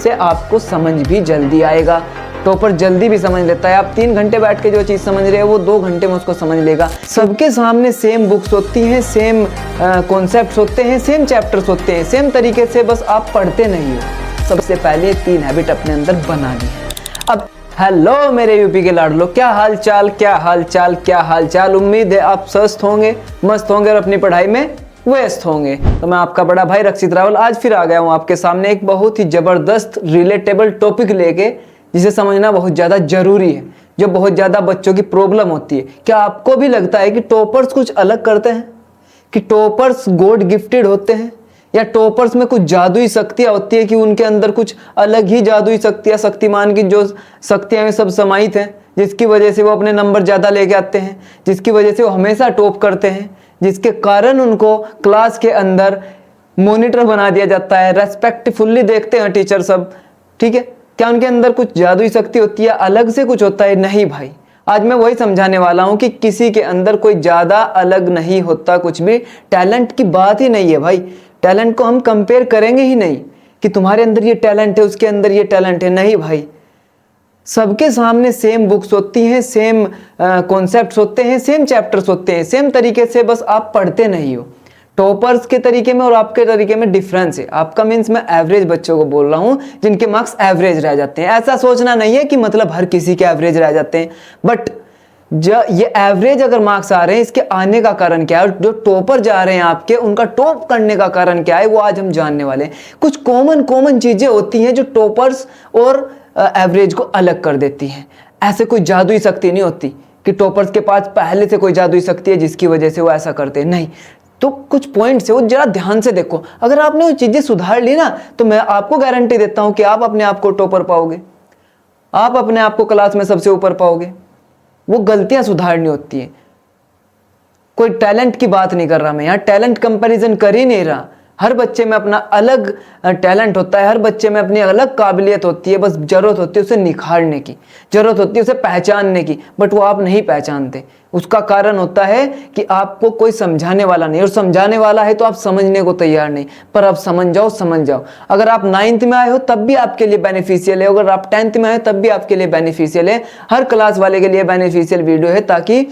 से आपको समझ भी जल्दी आएगा। टॉपर जल्दी भी समझ लेता है। आप 3 घंटे बैठ के जो चीज़ समझ रहे हो वो 2 घंटे में उसको समझ लेगा। सबके सामने सेम बुक्स होती हैं, सेम कॉन्सेप्ट्स होते हैं, सेम चैप्टर्स होते हैं, सेम तरीके से, बस आप पढ़ते नहीं हो। सबसे पहले 3 हैबिट अपने अंदर बनानी है। अब हेलो मेरे यूपी के लाडलो, क्या हाल चाल, क्या हाल चाल, क्या हाल चाल। उम्मीद है आप स्वस्थ होंगे, मस्त होंगे और अपनी पढ़ाई में व्यस्त होंगे। तो मैं आपका बड़ा भाई रक्षित रावल आज फिर आ गया हूँ आपके सामने एक बहुत ही जबरदस्त रिलेटेबल टॉपिक लेके, जिसे समझना बहुत ज़्यादा जरूरी है, जो बहुत ज़्यादा बच्चों की प्रॉब्लम होती है। क्या आपको भी लगता है कि टॉपर्स कुछ अलग करते हैं, कि टॉपर्स गॉड गिफ्टेड होते हैं, या टॉपर्स में कुछ जादुई शक्तियाँ होती है कि उनके अंदर कुछ अलग ही जादुई शक्तियाँ, शक्तिमान की जो शक्तियाँ सब समाहित हैं, जिसकी वजह से वो अपने नंबर ज़्यादा लेके आते हैं, जिसकी वजह से वो हमेशा टॉप करते हैं, जिसके कारण उनको क्लास के अंदर मॉनिटर बना दिया जाता है, रेस्पेक्टफुल्ली देखते हैं टीचर सब। ठीक है, क्या उनके अंदर कुछ जादुई शक्ति होती है, अलग से कुछ होता है? नहीं भाई, आज मैं वही समझाने वाला हूं कि किसी के अंदर कोई ज़्यादा अलग नहीं होता कुछ भी। टैलेंट की बात ही नहीं है भाई। टैलेंट को हम कंपेयर करेंगे ही नहीं कि तुम्हारे अंदर ये टैलेंट है, उसके अंदर ये टैलेंट है। नहीं भाई, सबके सामने सेम बुक्स होती हैं, सेम कॉन्सेप्ट्स होते हैं, सेम चैप्टर्स होते हैं, सेम तरीके से, बस आप पढ़ते नहीं हो। टॉपर्स के तरीके में और आपके तरीके में डिफरेंस है। आपका मीन्स मैं एवरेज बच्चों को बोल रहा हूँ, जिनके मार्क्स एवरेज रह जाते हैं। ऐसा सोचना नहीं है कि मतलब हर किसी के एवरेज रह जाते हैं, बट ये एवरेज अगर मार्क्स आ रहे हैं, इसके आने का कारण क्या है, और जो टॉपर जा रहे हैं आपके, उनका टॉप करने का कारण क्या है, वो आज हम जानने वाले हैं। कुछ कॉमन चीजें होती हैं जो टॉपर्स और एवरेज को अलग कर देती हैं। ऐसे कोई जादुई शक्ति नहीं होती कि टॉपर्स के पास पहले से कोई जादुई शक्ति है जिसकी वजह से वो ऐसा करते हैं। नहीं, तो कुछ पॉइंट्स है वो जरा ध्यान से देखो। अगर आपने वो चीजें सुधार ली ना, तो मैं आपको गारंटी देता हूं कि आप अपने आप को टॉपर पाओगे, आप अपने आप को क्लास में सबसे ऊपर पाओगे। वो गलतियां सुधारनी होती है। कोई टैलेंट की बात नहीं कर रहा मैं, यहाँ टैलेंट कंपैरिजन कर ही नहीं रहा। हर बच्चे में अपना अलग टैलेंट होता है, हर बच्चे में अपनी अलग काबिलियत होती है। बस जरूरत होती है उसे निखारने की, जरूरत होती है उसे पहचानने की, बट वो आप नहीं पहचानते। उसका कारण होता है कि आपको कोई समझाने वाला नहीं, और समझाने वाला है तो आप समझने को तैयार नहीं। पर आप समझ जाओ, समझ जाओ। अगर आप 9th में आए हो तब भी आपके लिए बेनिफिशियल है, अगर आप 10th में आए तब भी आपके लिए बेनिफिशियल है। हर क्लास वाले के लिए बेनिफिशियल वीडियो है, ताकि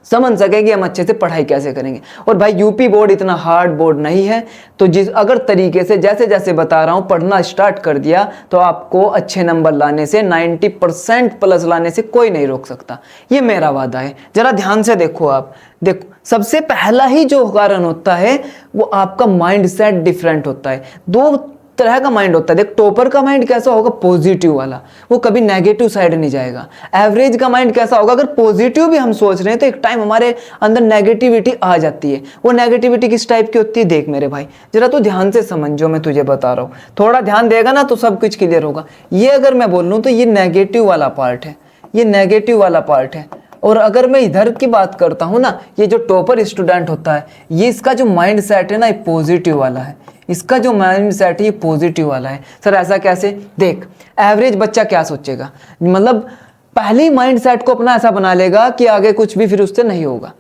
समझ सके कि हम अच्छे से पढ़ाई कैसे करेंगे। और भाई यूपी बोर्ड इतना हार्ड बोर्ड नहीं है, तो जिस अगर तरीके से जैसे जैसे बता रहा हूँ पढ़ना स्टार्ट कर दिया, तो आपको अच्छे नंबर लाने से, 90% प्लस लाने से कोई नहीं रोक सकता। ये मेरा वादा है। जरा ध्यान से देखो। आप देखो, सबसे पहला ही जो कारण होता है वो आपका माइंड सेट डिफरेंट होता है। 2 तरह का माइंड होता है। देख, टॉपर का माइंड कैसा होगा, पॉजिटिव वाला, वो कभी नेगेटिव साइड नहीं जाएगा। एवरेज का माइंड कैसा होगा, अगर पॉजिटिव भी हम सोच रहे हैं तो एक टाइम हमारे अंदर नेगेटिविटी आ जाती है। वो नेगेटिविटी किस टाइप की होती है, देख मेरे भाई, जरा तू ध्यान से समझ जो मैं तुझे बता रहा हूँ। थोड़ा ध्यान देगा ना तो सब कुछ क्लियर होगा। ये अगर मैं बोल लूँ तो ये नेगेटिव वाला पार्ट है, ये नेगेटिव वाला पार्ट है। और अगर मैं इधर की बात करता हूँ ना, ये जो टॉपर स्टूडेंट होता है, ये इसका जो माइंड सेट है ना, ये पॉजिटिव वाला है। इसका जो माइंड सेट है ये पॉजिटिव वाला है। सर ऐसा कैसे? देख, एवरेज बच्चा क्या सोचेगा, मतलब पहले ही माइंड सेट को अपना ऐसा बना लेगा कि आगे कुछ भी फिर उससे नहीं होगा।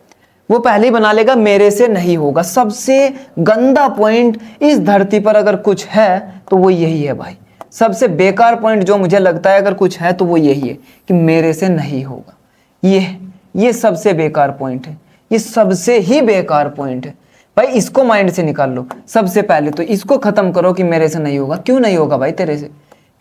वो पहले ही बना लेगा मेरे से नहीं होगा। सबसे गंदा पॉइंट इस धरती पर अगर कुछ है तो वो यही है भाई। सबसे बेकार पॉइंट जो मुझे लगता है अगर कुछ है तो वो यही है कि मेरे से नहीं होगा। ये सबसे बेकार पॉइंट है, ये सबसे ही बेकार पॉइंट है भाई। इसको माइंड से निकाल लो। सबसे पहले तो इसको खत्म करो कि मेरे से नहीं होगा। क्यों नहीं होगा भाई, तेरे से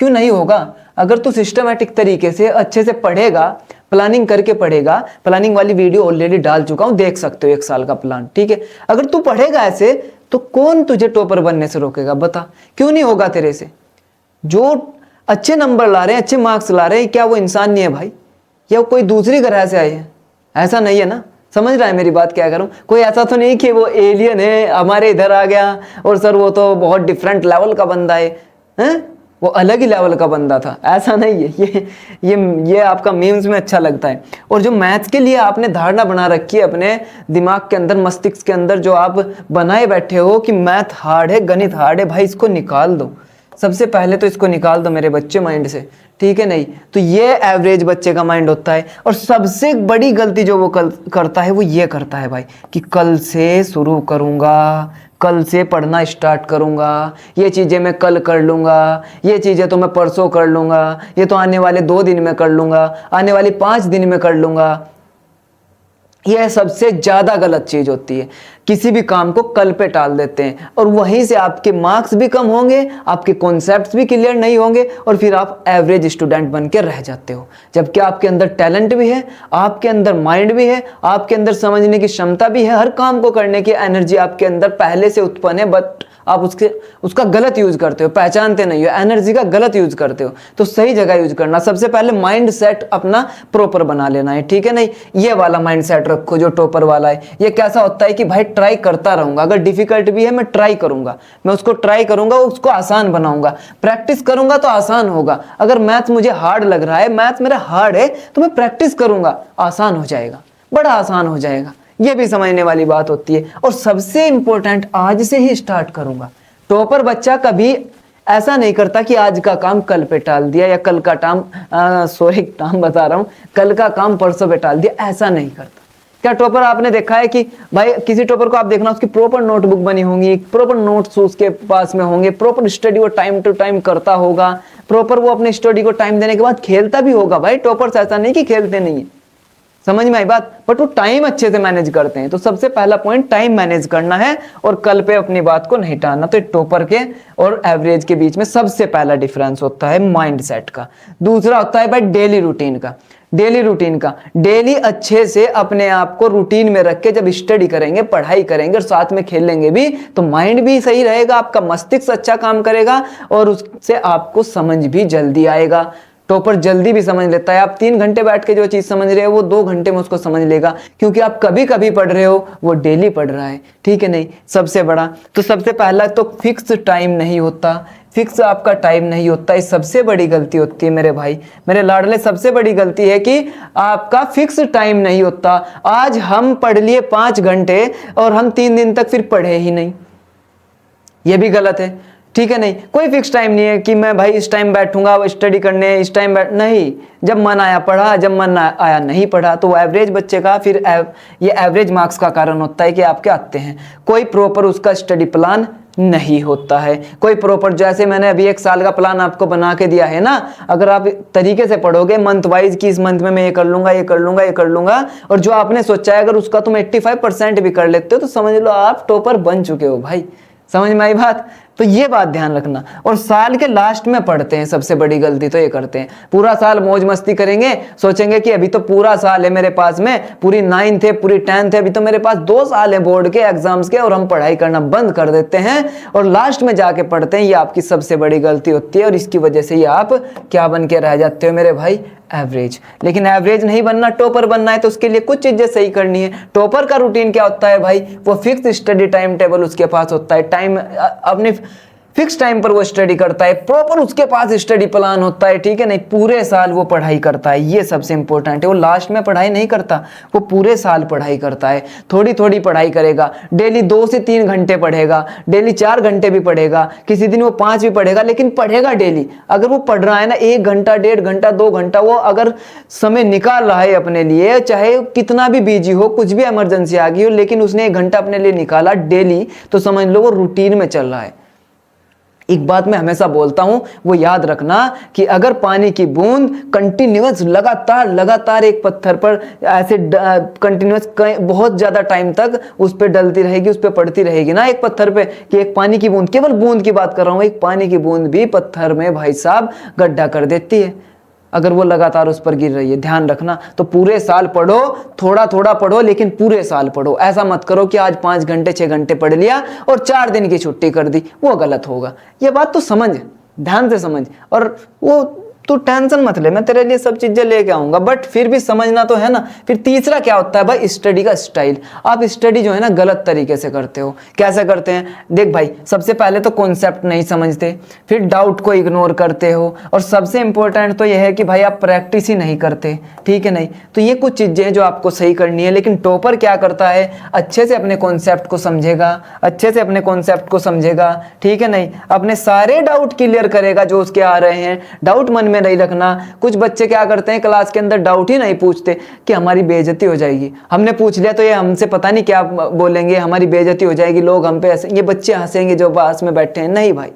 क्यों नहीं होगा? अगर तू सिस्टमैटिक तरीके से अच्छे से पढ़ेगा, प्लानिंग करके पढ़ेगा, प्लानिंग वाली वीडियो ऑलरेडी डाल चुका हूं, देख सकते हो 1 साल का प्लान। ठीक है, अगर तू पढ़ेगा ऐसे तो कौन तुझे टॉपर बनने से रोकेगा? बता, क्यों नहीं होगा तेरे से? जो अच्छे नंबर ला रहे हैं, अच्छे मार्क्स ला रहे हैं, क्या वो इंसान नहीं है भाई, या कोई दूसरी ग्रह से आए हैं? ऐसा नहीं है ना? समझ रहा है मेरी बात क्या करूं? कोई ऐसा तो नहीं कि वो एलियन है, हमारे इधर आ गया और सर वो तो बहुत डिफरेंट लेवल का बंदा है, हैं? वो अलग ही लेवल का बंदा था, ऐसा नहीं है। ये आपका मीम्स में अच्छा लगता है। और जो मैथ्स के लिए आपने धारणा बना रखी है अपने दिमाग के अंदर, मस्तिष्क के अंदर, जो आप बनाए बैठे हो कि मैथ हार्ड है, गणित हार्ड है, भाई इसको निकाल दो। सबसे पहले तो इसको निकाल दो मेरे बच्चे माइंड से, ठीक है? नहीं तो ये एवरेज बच्चे का माइंड होता है। और सबसे बड़ी गलती जो वो करता है वो ये करता है भाई कि कल से शुरू करूंगा, कल से पढ़ना स्टार्ट करूंगा, ये चीज़ें मैं कल कर लूंगा, ये चीज़ें तो मैं परसों कर लूंगा, ये तो आने वाले 2 दिन में कर लूंगा, आने वाली 5 दिन में कर लूंगा। यह सबसे ज़्यादा गलत चीज़ होती है। किसी भी काम को कल पे टाल देते हैं और वहीं से आपके मार्क्स भी कम होंगे, आपके कॉन्सेप्ट्स भी क्लियर नहीं होंगे और फिर आप एवरेज स्टूडेंट बन के रह जाते हो। जबकि आपके अंदर टैलेंट भी है, आपके अंदर माइंड भी है, आपके अंदर समझने की क्षमता भी है, हर काम को करने की एनर्जी आपके अंदर पहले से उत्पन्न है, बट आप उसका गलत यूज करते हो, पहचानते नहीं हो, एनर्जी का गलत यूज करते हो। तो सही जगह यूज करना, सबसे पहले माइंड सेट अपना प्रॉपर बना लेना है, ठीक है। नहीं, ये वाला माइंड सेट रखो जो टॉपर वाला है। ये कैसा होता है कि भाई ट्राई करता रहूंगा, अगर डिफिकल्ट भी है मैं ट्राई करूंगा, मैं उसको ट्राई करूंगा, उसको आसान बनाऊंगा, प्रैक्टिस करूंगा तो आसान होगा। अगर मैथ्स मुझे हार्ड लग रहा है, मैथ्स मेरा हार्ड है, तो मैं प्रैक्टिस करूंगा, आसान हो जाएगा, बड़ा आसान हो जाएगा। ये भी समझने वाली बात होती है। और सबसे इंपॉर्टेंट, आज से ही स्टार्ट करूंगा। टॉपर बच्चा कभी ऐसा नहीं करता कि आज का काम कल पे टाल दिया या कल का काम बता रहा हूं, कल का काम परसों पे टाल दिया, ऐसा नहीं करता। क्या टॉपर आपने देखा है कि भाई किसी टॉपर को आप देखना, उसकी प्रॉपर नोटबुक बनी होंगी, प्रॉपर नोट्स उसके पास में होंगे, प्रॉपर स्टडी वो टाइम टू टाइम करता होगा, प्रॉपर वो अपने स्टडी को टाइम देने के बाद खेलता भी होगा। भाई टॉपर्स ऐसा नहीं कि खेलते नहीं है, समझ में आई बात, बट वो टाइम अच्छे से मैनेज करते हैं। तो सबसे पहला पॉइंट टाइम मैनेज करना है और कल पे अपनी बात को नहीं टालना। तो टॉपर के और एवरेज के बीच में सबसे पहला डिफरेंस होता है माइंड सेट का। दूसरा होता है भाई डेली रूटीन का। डेली अच्छे से अपने आप को रूटीन में रख के जब स्टडी करेंगे, पढ़ाई करेंगे और साथ में खेलेंगे भी, तो माइंड भी सही रहेगा, आपका मस्तिष्क अच्छा काम करेगा और उससे आपको समझ भी जल्दी आएगा। टॉपर जल्दी भी समझ लेता है। आप 3 घंटे बैठ के जो चीज समझ रहे हो वो 2 घंटे में उसको समझ लेगा, क्योंकि आप कभी कभी पढ़ रहे हो, वो डेली पढ़ रहा है, ठीक है। नहीं, सबसे बड़ा तो सबसे पहला तो फिक्स टाइम नहीं होता, फिक्स आपका टाइम नहीं होता। ये सबसे बड़ी गलती होती है मेरे भाई, मेरे लाडले, सबसे बड़ी गलती है कि आपका फिक्स टाइम नहीं होता। आज हम पढ़ लिए 5 घंटे और हम 3 दिन तक फिर पढ़े ही नहीं, ये भी गलत है, ठीक है। नहीं, कोई फिक्स टाइम नहीं है कि मैं भाई इस टाइम बैठूंगा स्टडी करने, इस टाइम नहीं, जब मन आया पढ़ा, जब मन आया नहीं पढ़ा। तो वो एवरेज बच्चे का फिर ये एवरेज मार्क्स का कारण होता है कि आपके आते हैं। कोई प्रॉपर उसका स्टडी प्लान नहीं होता है, कोई प्रॉपर, जैसे मैंने अभी 1 साल का प्लान आपको बना के दिया है ना, अगर आप तरीके से पढ़ोगे मंथ वाइज कि इस मंथ में मैं ये कर लूंगा, ये कर लूंगा, ये कर लूंगा, और जो आपने सोचा है अगर उसका तुम 85% भी कर लेते हो तो समझ लो आप टॉपर बन चुके हो भाई। समझ में आई बात? तो ये बात ध्यान रखना। और साल के लास्ट में पढ़ते हैं, सबसे बड़ी गलती तो ये करते हैं, पूरा साल मौज मस्ती करेंगे, सोचेंगे कि अभी तो पूरा साल है मेरे पास में, पूरी 9th है, पूरी 10th है, अभी तो मेरे पास 2 साल है बोर्ड के एग्जाम्स के, और हम पढ़ाई करना बंद कर देते हैं और लास्ट में जाके पढ़ते हैं। ये आपकी सबसे बड़ी गलती होती है और इसकी वजह से ये आप क्या बन के रह जाते हो मेरे भाई? एवरेज। लेकिन एवरेज नहीं बनना, टॉपर बनना है तो उसके लिए कुछ चीजें सही करनी है। टॉपर का रूटीन क्या होता है भाई? वो फिक्स स्टडी टाइम टेबल उसके पास होता है, टाइम अपने फिक्स टाइम पर वो स्टडी करता है, प्रॉपर उसके पास स्टडी प्लान होता है, ठीक है। नहीं, पूरे साल वो पढ़ाई करता है, ये सबसे इंपॉर्टेंट है। वो लास्ट में पढ़ाई नहीं करता, वो पूरे साल पढ़ाई करता है। थोड़ी थोड़ी पढ़ाई करेगा, डेली 2 से 3 घंटे पढ़ेगा, डेली 4 घंटे भी पढ़ेगा, किसी दिन वो 5 भी पढ़ेगा, लेकिन पढ़ेगा डेली। अगर वो पढ़ रहा है ना 1 घंटा, 1.5 घंटा, 2 घंटा, वो अगर समय निकाल रहा है अपने लिए, चाहे कितना भी बिजी हो, कुछ भी इमरजेंसी आ गई हो, लेकिन उसने 1 घंटा अपने लिए निकाला डेली, तो समझ लो वो रूटीन में चल रहा है। एक बात मैं हमेशा बोलता हूं, वो याद रखना कि अगर पानी की बूंद कंटिन्यूअस लगातार एक पत्थर पर ऐसे कंटिन्यूअस बहुत ज्यादा टाइम तक उस पर डलती रहेगी, उस पर पड़ती रहेगी ना एक पत्थर पे, कि एक पानी की बूंद, केवल बूंद की बात कर रहा हूं, एक पानी की बूंद भी पत्थर में भाई साहब गड्ढा कर देती है अगर वो लगातार उस पर गिर रही है। ध्यान रखना। तो पूरे साल पढ़ो, थोड़ा थोड़ा पढ़ो, लेकिन पूरे साल पढ़ो। ऐसा मत करो कि आज 5 घंटे 6 घंटे पढ़ लिया और 4 दिन की छुट्टी कर दी, वो गलत होगा। ये बात तो समझ, ध्यान से समझ, और वो तू टेंशन मत ले, मैं तेरे लिए सब चीजें लेके आऊंगा, बट फिर भी समझना तो है ना। फिर तीसरा क्या होता है भाई? स्टडी का स्टाइल। आप स्टडी जो है ना गलत तरीके से करते हो। कैसे करते हैं? देख भाई, सबसे पहले तो कॉन्सेप्ट नहीं समझते, फिर डाउट को इग्नोर करते हो, और सबसे इंपॉर्टेंट तो यह है कि भाई आप प्रैक्टिस ही नहीं करते, ठीक है। नहीं, तो ये कुछ चीजें जो आपको सही करनी है। लेकिन टॉपर क्या करता है? अच्छे से अपने कॉन्सेप्ट को समझेगा, ठीक है। नहीं, अपने सारे डाउट क्लियर करेगा जो उसके आ रहे हैं, डाउट मन में नहीं रखना। कुछ बच्चे क्या करते हैं, क्लास के अंदर डाउट ही नहीं पूछते कि हमारी बेइज्जती हो जाएगी, हमने पूछ लिया तो ये हमसे पता नहीं क्या बोलेंगे, हमारी बेइज्जती हो जाएगी, लोग हम पे हंसेंगे, बच्चे हंसेंगे जो पास में बैठे हैं। नहीं भाई,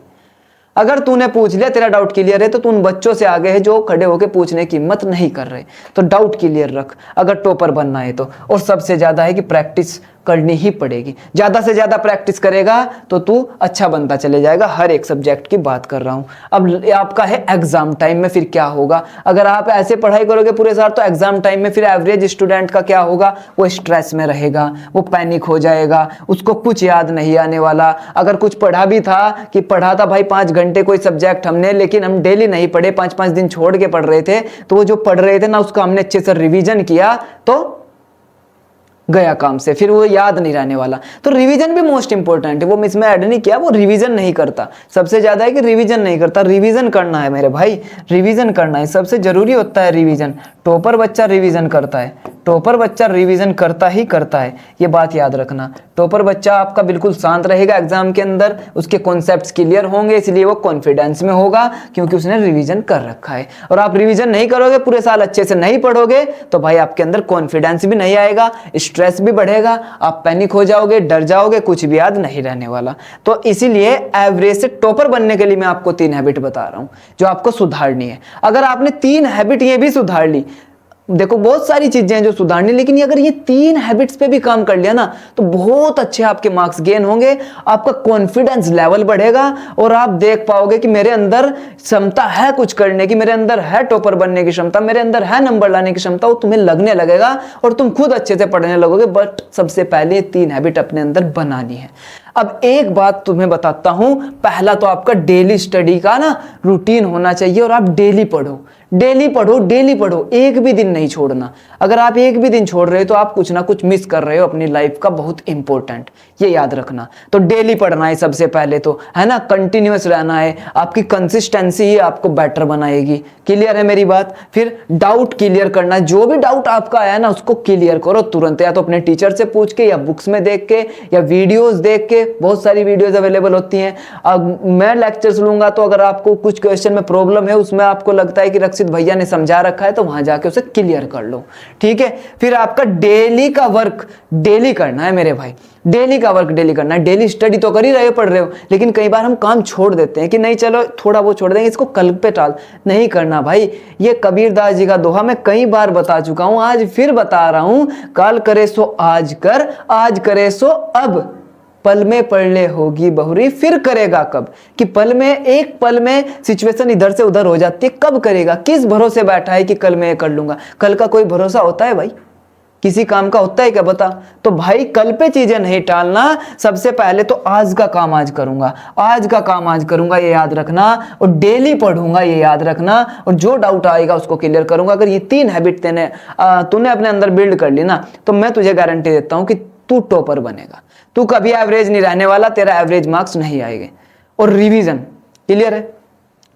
अगर तूने पूछ लिया, तेरा डाउट क्लियर है, तो तू उन बच्चों से आगे है जो खड़े होकर पूछने की हिम्मत नहीं कर रहे। तो डाउट क्लियर रख अगर टॉपर बनना है तो। और सबसे ज्यादा है कि प्रैक्टिस करनी ही पड़ेगी। ज्यादा से ज्यादा प्रैक्टिस करेगा तो तू अच्छा बनता चले जाएगा। हर एक सब्जेक्ट की बात कर रहा हूं। अब आपका है एग्जाम टाइम में, फिर क्या होगा अगर आप ऐसे पढ़ाई करोगे पूरे साल, तो एग्जाम टाइम में फिर एवरेज स्टूडेंट का क्या होगा, वो स्ट्रेस में रहेगा, वो पैनिक हो जाएगा, उसको कुछ याद नहीं आने वाला। अगर कुछ पढ़ा भी था कि पढ़ा था भाई 5 घंटे कोई सब्जेक्ट हमने, लेकिन हम डेली नहीं पढ़े, 5-5 दिन छोड़ के पढ़ रहे थे, तो वो जो पढ़ रहे थे ना उसका हमने अच्छे से रिवीजन किया तो गया काम से, फिर वो याद नहीं रहने वाला। तो रिवीजन भी मोस्ट इंपॉर्टेंट है। वो इसमें ऐड नहीं किया, वो रिवीजन नहीं करता। सबसे ज्यादा है कि रिवीजन नहीं करता। रिवीजन करना है मेरे भाई, रिवीजन करना है, सबसे जरूरी होता है रिवीजन। टॉपर बच्चा रिवीजन करता है, टॉपर बच्चा रिवीजन करता ही करता है, ये बात याद रखना। टॉपर बच्चा आपका बिल्कुल शांत रहेगा एग्जाम के अंदर, उसके कॉन्सेप्ट्स क्लियर होंगे, इसलिए वो कॉन्फिडेंस में होगा क्योंकि उसने रिवीजन कर रखा है। और आप रिवीजन नहीं करोगे, पूरे साल अच्छे से नहीं पढ़ोगे, तो भाई आपके अंदर कॉन्फिडेंस भी नहीं आएगा, स्ट्रेस भी बढ़ेगा, आप पैनिक हो जाओगे, डर जाओगे, कुछ भी याद नहीं रहने वाला। तो इसीलिए एवरेज से टॉपर बनने के लिए मैं आपको 3 हैबिट बता रहा हूं जो आपको सुधारनी है। अगर आपने 3 हैबिट ये भी सुधार ली, देखो बहुत सारी चीजें हैं जो सुधारनी, लेकिन अगर ये 3 हैबिट्स पे भी काम कर लिया ना, तो बहुत अच्छे आपके मार्क्स गेन होंगे, आपका कॉन्फिडेंस लेवल बढ़ेगा और आप देख पाओगे कि मेरे अंदर क्षमता है कुछ करने की, मेरे अंदर है टॉपर बनने की क्षमता, मेरे अंदर है नंबर लाने की क्षमता। वो तुम्हें लगने लगेगा और तुम खुद अच्छे से पढ़ने लगोगे। बट सबसे पहले 3 हैबिट अपने अंदर बनानी है। अब एक बात तुम्हें बताता हूं, पहला तो आपका डेली स्टडी का ना रूटीन होना चाहिए और आप डेली पढ़ो, डेली पढ़ो, डेली पढ़ो, एक भी दिन नहीं छोड़ना। अगर आप एक भी दिन छोड़ रहे हो तो आप कुछ ना कुछ मिस कर रहे हो अपनी लाइफ का, बहुत इंपॉर्टेंट, ये याद रखना। तो डेली पढ़ना है सबसे पहले तो, है ना, कंटिन्यूअस रहना है। आपकी कंसिस्टेंसी ही आपको बेटर बनाएगी। क्लियर है मेरी बात? फिर डाउट क्लियर करना, जो भी डाउट आपका आया ना उसको क्लियर करो तुरंत, या तो अपने टीचर से पूछ के, या बुक्स में देख के, या वीडियोस देख के। बहुत सारी वीडियोस अवेलेबल होती हैं। अब मैं लेक्चर्स लूंगा तो अगर आपको कुछ क्वेश्चन में प्रॉब्लम है, उसमें आपको लगता है कि रक्षित भैया ने समझा रखा है, तो वहां जाके उसे क्लियर कर लो, ठीक है। फिर आपका डेली का वर्क डेली करना है मेरे भाई, डेली का वर्क डेली करना है। डेली स्टडी तो कर ही रहे हो, पढ़ रहे हो, लेकिन कई बार हम काम छोड़ देते हैं कि नहीं चलो थोड़ा वो छोड़ देंगे, इसको कल पे टाल, नहीं करना भाई। ये कबीरदास जी का दोहा मैं कई बार बता चुका हूं, आज फिर बता रहा हूं, कल करे सो आज कर, आज करे सो अब, पल में पढ़ ले होगी बहुरी, फिर करेगा कब। कि पल में, एक पल में सिचुएशन इधर से उधर हो जाती है, कब करेगा? किस भरोसे बैठा है कि कल मैं कर लूंगा? कल का कोई भरोसा होता है भाई? किसी काम का होता है क्या, बता? तो भाई कल पे चीजें नहीं टालना, सबसे पहले तो आज का काम आज करूंगा, आज का काम आज करूंगा, ये याद रखना। और डेली पढ़ूंगा, ये याद रखना। और जो डाउट आएगा उसको क्लियर करूंगा। अगर ये 3 हैबिट तूने अपने अंदर बिल्ड कर ली ना, तो मैं तुझे गारंटी देता हूं कि तू टॉपर बनेगा। तू कभी एवरेज नहीं रहने वाला, तेरा एवरेज मार्क्स नहीं आएंगे। और रिवीजन क्लियर है?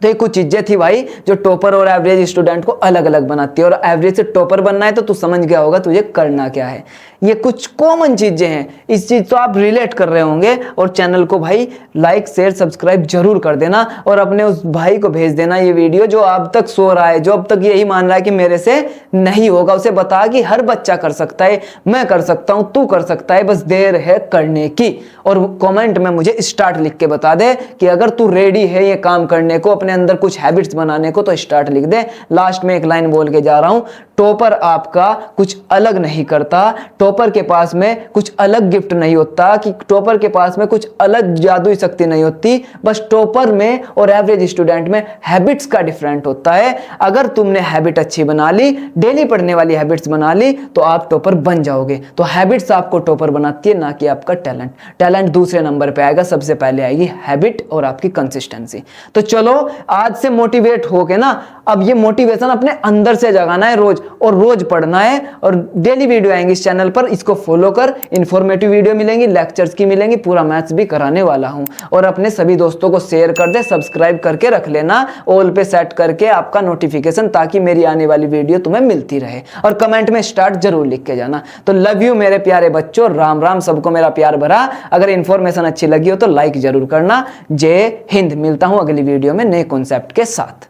तो ये कुछ चीजें थी भाई जो टॉपर और एवरेज स्टूडेंट को अलग अलग बनाती है। और एवरेज से टॉपर बनना है तो तू समझ गया होगा तुझे करना क्या है। ये कुछ कॉमन चीजें हैं, इस चीज तो आप रिलेट कर रहे होंगे। और चैनल को भाई लाइक शेयर सब्सक्राइब जरूर कर देना, और अपने उस भाई को भेज देना ये वीडियो जो अब तक सो रहा है, जो अब तक यही मान रहा है कि मेरे से नहीं होगा। उसे बता कि हर बच्चा कर सकता है, मैं कर सकता हूं, तू कर सकता है, बस देर है करने की। और कमेंट में मुझे स्टार्ट लिख के बता दे कि अगर तू रेडी है ये काम करने को, अपने अंदर कुछ हैबिट्स बनाने को, तो स्टार्ट लिख दे। लास्ट में एक लाइन बोल के जा रहा हूं, टॉपर आपका कुछ अलग नहीं करता, टॉपर के पास में कुछ अलग गिफ्ट नहीं होता, कि टॉपर के पास में कुछ अलग जादुई शक्ति नहीं होती। बस टॉपर में और एवरेज स्टूडेंट में हैबिट्स का डिफरेंट होता है। अगर तुमने हैबिट अच्छी बना ली, डेली पढ़ने वाली हैबिट्स बना ली, तो आप टॉपर बन जाओगे। तो हैबिट्स आपको टॉपर बनाती है, ना कि आपका टैलेंट। टैलेंट दूसरे नंबर पे आएगा, सबसे पहले आएगी हैबिट और आपकी कंसिस्टेंसी। तो चलो आज से मोटिवेट होके ना, अब ये मोटिवेशन अपने अंदर से जगाना है रोज, और रोज पढ़ना है। और डेली वीडियो आएंगी इस चैनल पर, इसको फॉलो कर। इंफॉर्मेटिव वीडियो मिलेंगी, लेक्चर्स की मिलेंगी, पूरा मैथ्स भी कराने वाला हूं। और अपने सभी दोस्तों को शेयर कर दे, सब्सक्राइब करके रख लेना, ऑल पे सेट करके आपका नोटिफिकेशन, ताकि मेरी आने वाली वीडियो तुम्हें मिलती रहे। और कमेंट में स्टार्ट जरूर लिख के जाना। तो लव यू मेरे प्यारे बच्चों, राम राम, सबको मेरा प्यार भरा। अगर इंफॉर्मेशन अच्छी लगी हो तो लाइक जरूर करना। जय हिंद। मिलता हूं अगली वीडियो में नए कॉन्सेप्ट के साथ।